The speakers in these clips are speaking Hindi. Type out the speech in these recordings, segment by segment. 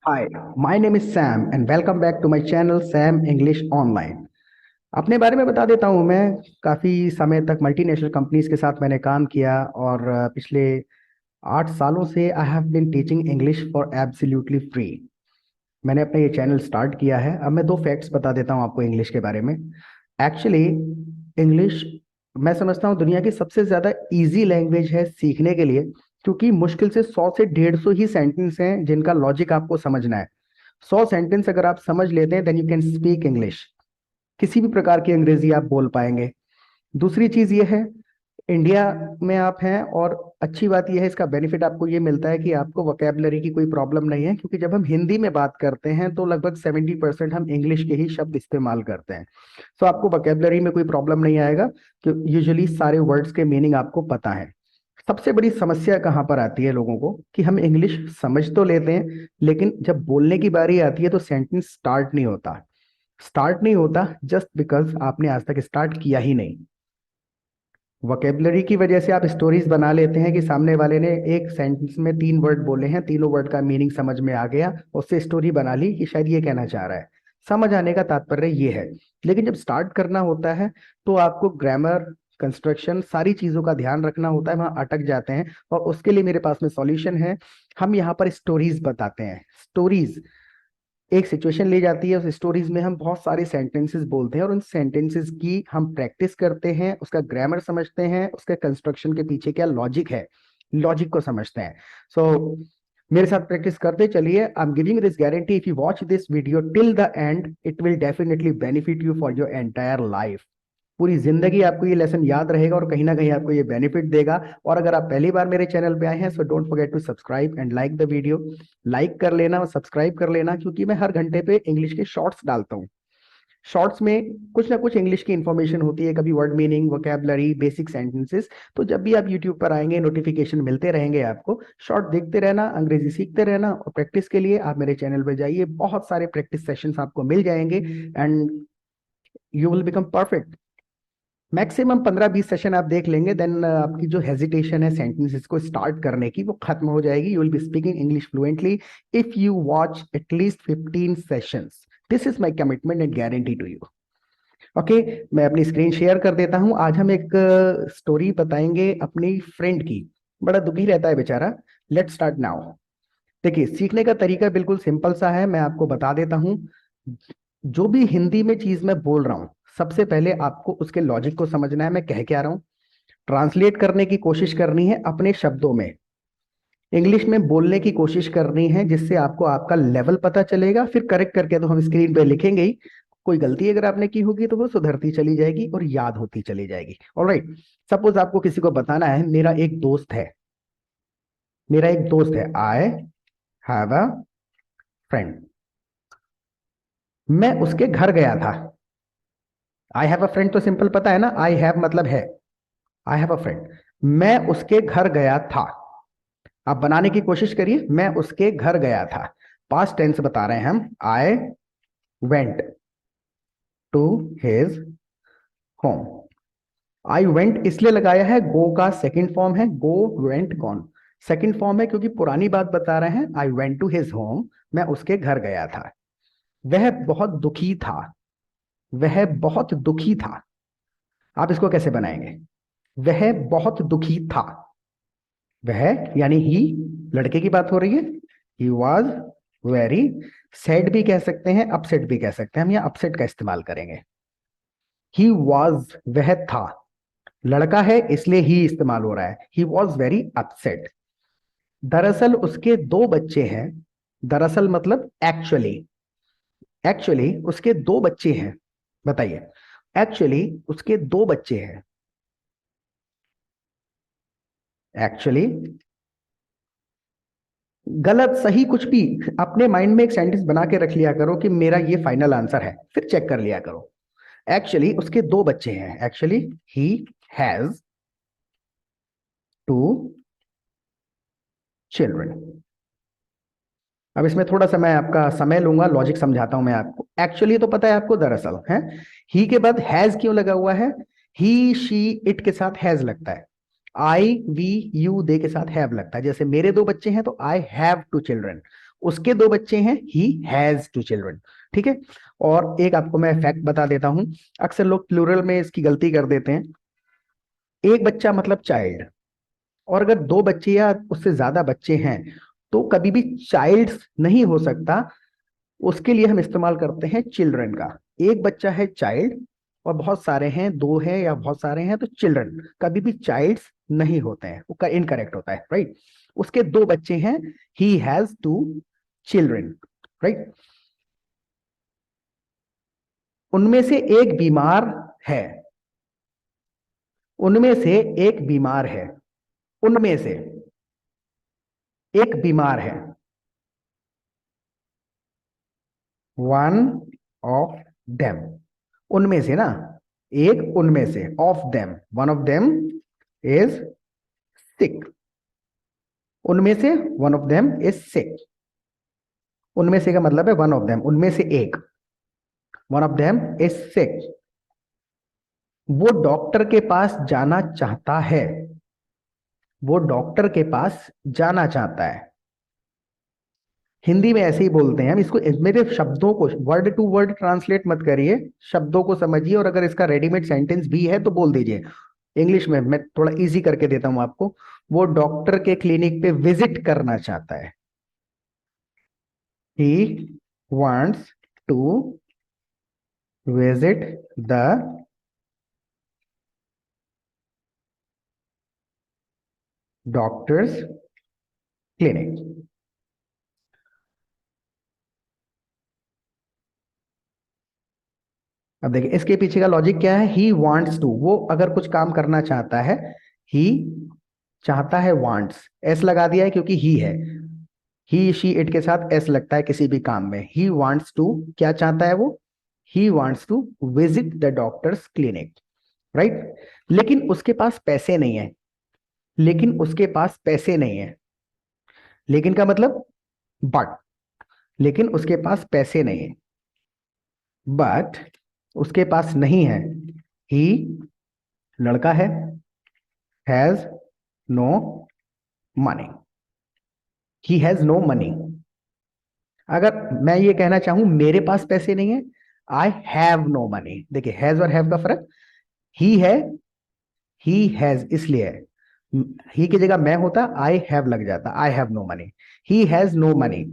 Hi, my name is Sam and welcome back to my channel Sam English Online। अपने बारे में बता देता हूँ। मैं काफ़ी समय तक मल्टीनेशनल कंपनीज के साथ मैंने काम किया और पिछले 8 सालों से I have been teaching English for absolutely free. मैंने अपना ये चैनल स्टार्ट किया है। अब मैं दो फैक्ट्स बता देता हूँ आपको इंग्लिश के बारे में। एक्चुअली इंग्लिश मैं समझता हूँ दुनिया की सबसे ज़्यादा इजी लैंग्वेज है सीखने के लिए, क्योंकि मुश्किल से 100 से 150 ही सेंटेंस हैं जिनका लॉजिक आपको समझना है। 100 सेंटेंस अगर आप समझ लेते हैं then you can speak English. किसी भी प्रकार की अंग्रेजी आप बोल पाएंगे। दूसरी चीज ये है, इंडिया में आप हैं और अच्छी बात यह है, इसका बेनिफिट आपको ये मिलता है कि आपको वोकेबलरी की कोई प्रॉब्लम नहीं है, क्योंकि जब हम हिंदी में बात करते हैं तो लगभग 70% हम इंग्लिश के ही शब्द इस्तेमाल करते हैं। तो आपको वोकेबलरी में कोई प्रॉब्लम नहीं आएगा, कि यूजुअली सारे वर्ड्स के मीनिंग आपको पता है। सबसे बड़ी समस्या कहाँ पर आती है लोगों को, कि हम इंग्लिश समझ तो लेते हैं लेकिन जब बोलने की बारी आती है तो सेंटेंस स्टार्ट नहीं होता जस्ट बिकॉज आपने आज तक स्टार्ट किया ही नहीं। वोकेबलरी की वजह से आप स्टोरीज बना लेते हैं कि सामने वाले ने एक सेंटेंस में 3 वर्ड बोले हैं, तीनों वर्ड का मीनिंग समझ में आ गया, उससे स्टोरी बना ली कि शायद ये कहना चाह रहा है। समझ आने का तात्पर्य ये है। लेकिन जब स्टार्ट करना होता है तो आपको ग्रामर, कंस्ट्रक्शन, सारी चीजों का ध्यान रखना होता है, वहां अटक जाते हैं। और उसके लिए मेरे पास में सॉल्यूशन है। हम यहाँ पर स्टोरीज बताते हैं। स्टोरीज एक सिचुएशन ली जाती है, उस स्टोरीज में हम बहुत सारे सेंटेंसेस बोलते हैं और उन सेंटेंसेस की हम प्रैक्टिस करते हैं, उसका ग्रामर समझते हैं, उसके कंस्ट्रक्शन के पीछे क्या लॉजिक है, लॉजिक को समझते हैं। सो मेरे साथ प्रैक्टिस करते चलिए। I am giving this guarantee, if you watch this video till the end it will definitely benefit you for your entire life. पूरी जिंदगी आपको ये लेसन याद रहेगा और कहीं ना कहीं आपको ये बेनिफिट देगा। और अगर आप पहली बार मेरे चैनल पे आए हैं so don't forget to subscribe and like the video. Like कर लेना और सब्सक्राइब कर लेना, क्योंकि मैं हर घंटे पे इंग्लिश के शॉर्ट्स डालता हूँ। शॉर्ट्स में कुछ ना कुछ इंग्लिश की इंफॉर्मेशन होती है, कभी word meaning, vocabulary, basic sentences. तो जब भी आप यूट्यूब पर आएंगे नोटिफिकेशन मिलते रहेंगे आपको। शॉर्ट देखते रहना, अंग्रेजी सीखते रहना, और प्रैक्टिस के लिए आप मेरे चैनल पर जाइए, बहुत सारे प्रैक्टिस सेशंस आपको मिल जाएंगे and you will become perfect. Maximum 15-20 session आप देख लेंगे, देन आपकी जो हेजिटेशन है सेंटेंसेस को स्टार्ट करने की वो खत्म हो जाएगी। You will be speaking English fluently if you watch at least 15 sessions. This is my commitment and guarantee to you. Okay, मैं अपनी स्क्रीन शेयर कर देता हूं। आज हम एक स्टोरी बताएंगे अपनी फ्रेंड की। बड़ा दुखी रहता है बेचारा। Let's start now. देखिए, सीखने का तरीका बिल्कुल सिंपल सा है, मैं आपको बता देता हूं। जो भी हिंदी में चीज मैं बोल रहा हूं, सबसे पहले आपको उसके लॉजिक को समझना है, मैं कह क्या रहा हूं। ट्रांसलेट करने की कोशिश करनी है अपने शब्दों में, इंग्लिश में बोलने की कोशिश करनी है, जिससे आपको आपका लेवल पता चलेगा। फिर करेक्ट करके तो हम स्क्रीन पे लिखेंगे ही। कोई गलती अगर आपने की होगी तो वो सुधरती चली जाएगी और याद होती चली जाएगी। ऑलराइट, सपोज आपको किसी को बताना है मेरा एक दोस्त है, आई हैव अ फ्रेंड। मैं उसके घर गया था। आई हैव अ फ्रेंड तो सिंपल पता है ना, आई हैव मतलब है, आई हैव अ फ्रेंड। मैं उसके घर गया था। आप बनाने की कोशिश करिए, मैं उसके घर गया था। पास्ट टेंस बता रहे हैं हम। I went to his home. I went इसलिए लगाया है, गो का सेकंड फॉर्म है, go went gone. Second form है क्योंकि पुरानी बात बता रहे हैं। I went to his home, मैं उसके घर गया था। वह बहुत दुखी था। वह बहुत दुखी था। आप इसको कैसे बनाएंगे? वह बहुत दुखी था। वह यानी ही, लड़के की बात हो रही है। ही वॉज वेरी सैड भी कह सकते हैं, अपसेट भी कह सकते हैं, हम यहाँ अपसेट का इस्तेमाल करेंगे। ही वॉज वह था, लड़का है इसलिए ही इस्तेमाल हो रहा है। He was very upset. दरअसल उसके दो बच्चे हैं। दरअसल मतलब एक्चुअली। एक्चुअली उसके दो बच्चे हैं। बताइए, एक्चुअली उसके दो बच्चे हैं। एक्चुअली गलत सही कुछ भी, अपने माइंड में एक सेंटेंस बना के रख लिया करो कि मेरा ये फाइनल आंसर है, फिर चेक कर लिया करो। एक्चुअली उसके दो बच्चे हैं। Actually he has two children. अब इसमें थोड़ा सा मैं आपका समय लूंगा, लॉजिक समझाता हूं मैं आपको। एक्चुअली तो पता है आपको, दरअसल है। ही के बाद हैज क्यों लगा हुआ है? ही शी इट के साथ हैज लगता है। आई वी यू दे के साथ हैव लगता है। जैसे मेरे दो बच्चे हैं तो आई हैव टू चिल्ड्रन। उसके 2 बच्चे हैं, ही हैज 2 चिल्ड्रन। ठीक है। और एक आपको मैं फैक्ट बता देता हूं, अक्सर लोग प्लूरल में इसकी गलती कर देते हैं। एक बच्चा मतलब चाइल्ड, और अगर 2 बच्चे या उससे ज्यादा बच्चे हैं तो कभी भी चाइल्ड्स नहीं हो सकता। उसके लिए हम इस्तेमाल करते हैं चिल्ड्रन का। एक बच्चा है चाइल्ड और बहुत सारे हैं, 2 हैं या बहुत सारे हैं, तो चिल्ड्रन, कभी भी चाइल्ड्स नहीं होते हैं, वो इनकरेक्ट होता है, राइट। उसके 2 बच्चे हैं, ही हैज 2 चिल्ड्रन, राइट। उनमें से एक बीमार है, उनमें से एक बीमार है, उनमें से एक बीमार है, वन ऑफ देम। उनमें से ना, एक उनमें से, of them, one of them is sick. उनमें से one of them is sick. उनमें से का मतलब है वन ऑफ देम, उनमें से एक, one of them is sick. वो डॉक्टर के पास जाना चाहता है, वो डॉक्टर के पास जाना चाहता है। हिंदी में ऐसे ही बोलते हैं हम इसको। मेरे शब्दों को वर्ड टू वर्ड ट्रांसलेट मत करिए, शब्दों को समझिए, और अगर इसका रेडीमेड सेंटेंस भी है तो बोल दीजिए। इंग्लिश में मैं थोड़ा इजी करके देता हूं आपको। वो डॉक्टर के क्लिनिक पे विजिट करना चाहता है। He wants to visit the doctor's clinic. अब देखिए इसके पीछे का लॉजिक क्या है। ही वांट्स टू, वो अगर कुछ काम करना चाहता है, ही चाहता है, वांट्स एस लगा दिया है क्योंकि ही है। ही शी इट के साथ एस लगता है किसी भी काम में। ही वांट्स टू, क्या चाहता है वो, he wants to visit the doctor's clinic, right. लेकिन उसके पास पैसे नहीं है, लेकिन उसके पास पैसे नहीं है। लेकिन का मतलब बट, लेकिन उसके पास पैसे नहीं है, बट उसके पास नहीं है। ही लड़का है, has no money, he has no money. अगर मैं ये कहना चाहूं मेरे पास पैसे नहीं है, आई हैव नो मनी। देखिए हैज और हैव का फर्क। ही है, ही हैज इसलिए है, ही की जगह मैं होता आई हैव लग जाता, I have no money. He has no money.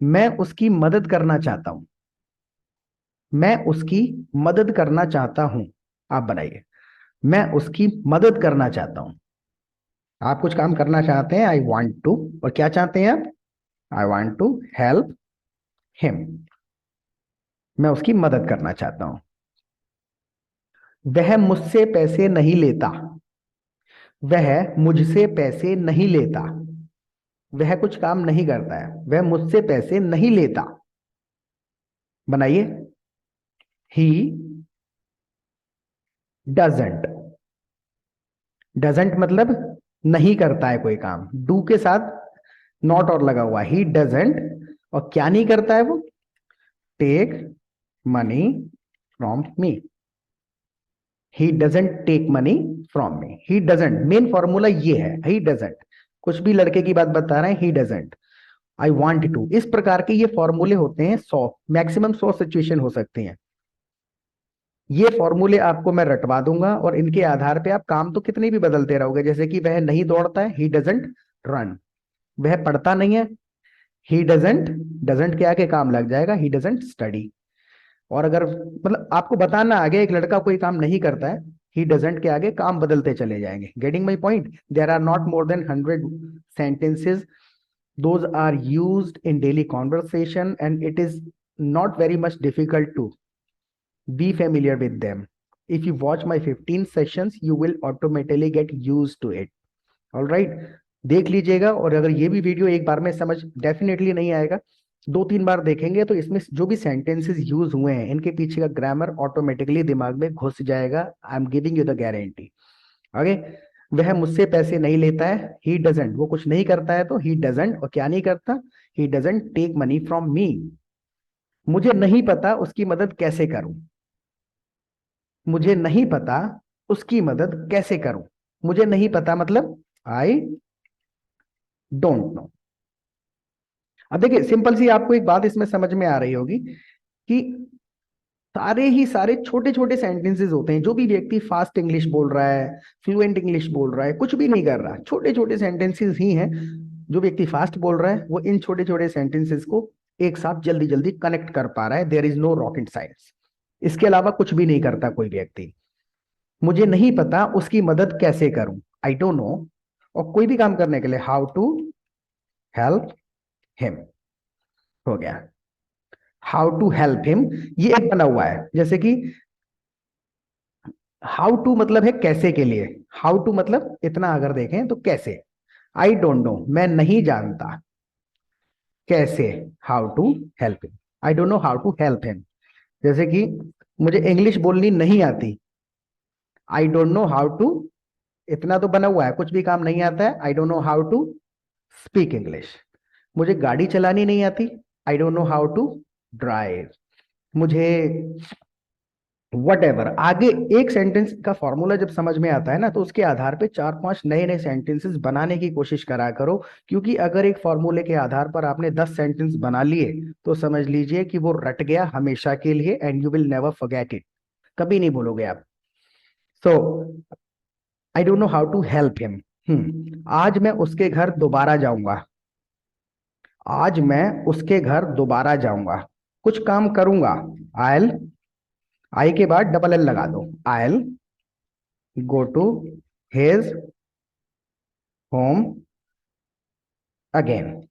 मैं उसकी मदद करना चाहता हूं, मैं उसकी मदद करना चाहता हूं। आप बनाइए, मैं उसकी मदद करना चाहता हूं। आप कुछ काम करना चाहते हैं, आई वांट टू, और क्या चाहते हैं आप, I want to help him. मैं उसकी मदद करना चाहता हूं। वह मुझसे पैसे नहीं लेता, वह मुझसे पैसे नहीं लेता। वह कुछ काम नहीं करता है, वह मुझसे पैसे नहीं लेता। बनाइए, ही डजेंट। डजेंट मतलब नहीं करता है कोई काम, डू के साथ नॉट और लगा हुआ, ही डजेंट। और क्या नहीं करता है वो, take money from me. He doesn't take money from me, he doesn't, main formula ये है, ही डजेंट। कुछ भी लड़के की बात बता रहे हैं, he doesn't, I want to. इस प्रकार के ये फॉर्मूले होते हैं 100, मैक्सिमम 100 सिचुएशन हो सकती हैं। ये फॉर्मूले आपको मैं रटवा दूंगा और इनके आधार पे आप काम तो कितने भी बदलते रहोगे। जैसे कि वह नहीं दौड़ता है, ही डजेंट रन। वह पढ़ता नहीं है, ही डजेंट, डजेंट के आगे काम लग जाएगा, ही डजेंट स्टडी। और अगर मतलब आपको बताना आगे एक लड़का कोई काम नहीं करता है, ही डजेंट के आगे काम बदलते चले जाएंगे। Getting my point. There are not more than 100 sentences. Those are used in daily conversation and it is not very much difficult to be familiar with them. If you watch my 15 sessions, you will automatically get used to it. All right, देख लीजिएगा। और अगर ये भी वीडियो एक बार में समझ डेफिनेटली नहीं आएगा, 2-3 बार देखेंगे तो इसमें जो भी सेंटेंसेस यूज हुए हैं इनके पीछे का ग्रामर ऑटोमेटिकली दिमाग में घुस जाएगा। I am giving you the guarantee. Okay. वह मुझसे पैसे नहीं लेता है, ही डजेंट, वो कुछ नहीं करता है तो ही डजेंट। और क्या नहीं करता, he doesn't take money from me. मुझे नहीं पता उसकी मदद कैसे करूं, मुझे नहीं पता उसकी मदद कैसे करूं। मुझे नहीं पता मतलब आई डोंट नो। अब देखिए सिंपल सी आपको एक बात इसमें समझ में आ रही होगी कि सारे ही सारे छोटे छोटे सेंटेंसेस होते हैं। जो भी व्यक्ति फास्ट इंग्लिश बोल रहा है, फ्लुएंट इंग्लिश बोल रहा है, कुछ भी नहीं कर रहा, छोटे छोटे सेंटेंसेस ही हैं। जो व्यक्ति फास्ट बोल रहा है वो इन छोटे छोटे सेंटेंसेस को एक साथ जल्दी जल्दी कनेक्ट कर पा रहा है। There is no rocket science. इसके अलावा कुछ भी नहीं करता कोई व्यक्ति। मुझे नहीं पता उसकी मदद कैसे करूं, आई डोंट नो। और कोई भी काम करने के लिए हाउ टू हेल्प हिम हो गया। हाउ टू हेल्प हिम ये एक बना हुआ है। जैसे कि हाउ टू मतलब है कैसे के लिए। हाउ टू मतलब इतना अगर देखें तो कैसे। आई डोंट नो मैं नहीं जानता कैसे। How to help him, I don't know how to help him. जैसे कि मुझे इंग्लिश बोलनी नहीं आती, I don't know how to, इतना तो बना हुआ है। कुछ भी काम नहीं आता है, I don't know how to speak English. मुझे गाड़ी चलानी नहीं आती, I don't know how to drive. मुझे वट एवर। आगे एक सेंटेंस का फॉर्मूला जब समझ में आता है ना, तो उसके आधार पे चार पांच नए नए सेंटेंसेस बनाने की कोशिश करा करो। क्योंकि अगर एक फॉर्मूले के आधार पर आपने 10 सेंटेंस बना लिए तो समझ लीजिए कि वो रट गया हमेशा के लिए, and you will never forget it. कभी नहीं भूलोगे आप। So I don't know how to help him. आज मैं उसके घर दोबारा जाऊंगा। आज मैं उसके घर दोबारा जाऊंगा। कुछ काम करूंगा, आयल, आई के बाद डबल एल लगा दो। I'll go to his home again.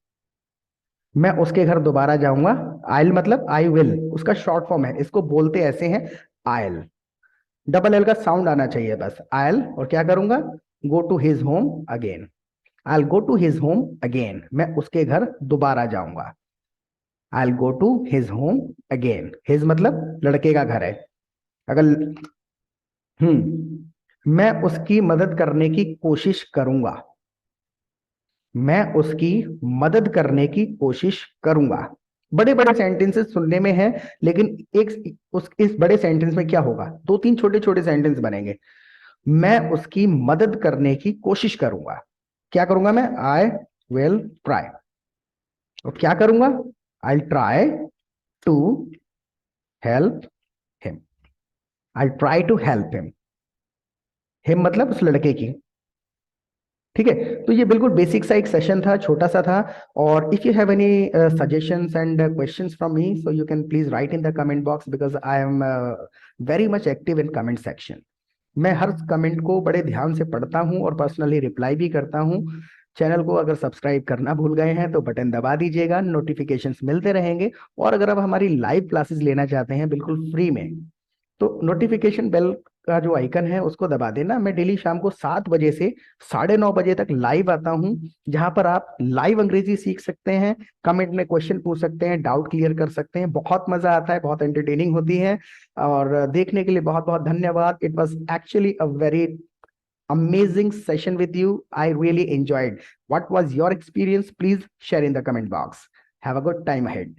मैं उसके घर दोबारा जाऊंगा। आयल मतलब आई विल, उसका शॉर्ट फॉर्म है, इसको बोलते ऐसे हैं आयल। डबल एल का साउंड आना चाहिए बस। आयल और क्या करूंगा, go to his home again. I go to his home again, मैं उसके घर दोबारा जाऊंगा। I go to his home again. His मतलब लड़के का घर है। अगर मैं उसकी मदद करने की कोशिश करूंगा। मैं उसकी मदद करने की कोशिश करूंगा। बड़े बड़े सेंटेंसेस सुनने में है, लेकिन एक उस इस बड़े सेंटेंस में क्या होगा, दो तीन छोटे छोटे सेंटेंस बनेंगे। मैं उसकी मदद करने की कोशिश करूंगा। क्या करूंगा मैं, आई विल ट्राई। और क्या करूंगा, I try to help him. I try to help him. Him मतलब उस लड़के की। ठीक है। तो ये बिल्कुल बेसिक सा एक सेशन था, छोटा सा था। और if you have any suggestions and questions from me, so you can please right in the comment box, because I am very much active in comment section. मैं हर कमेंट को बड़े ध्यान से पढ़ता हूं और पर्सनली रिप्लाई भी करता हूं। चैनल को अगर सब्सक्राइब करना भूल गए हैं तो बटन दबा दीजिएगा, नोटिफिकेशंस मिलते रहेंगे। और अगर आप हमारी लाइव क्लासेस लेना चाहते हैं बिल्कुल फ्री में, तो नोटिफिकेशन बेल का जो आइकन है उसको दबा देना। मैं डेली शाम को 7 बजे से 9:30 बजे तक लाइव आता हूं, जहां पर आप लाइव अंग्रेजी सीख सकते हैं, कमेंट में क्वेश्चन पूछ सकते हैं, डाउट क्लियर कर सकते हैं। बहुत मजा आता है, बहुत एंटरटेनिंग होती है। और देखने के लिए बहुत बहुत धन्यवाद। It was actually a very amazing session with you. I really enjoyed. What was your experience? Please share in the comment box. Have a good time ahead.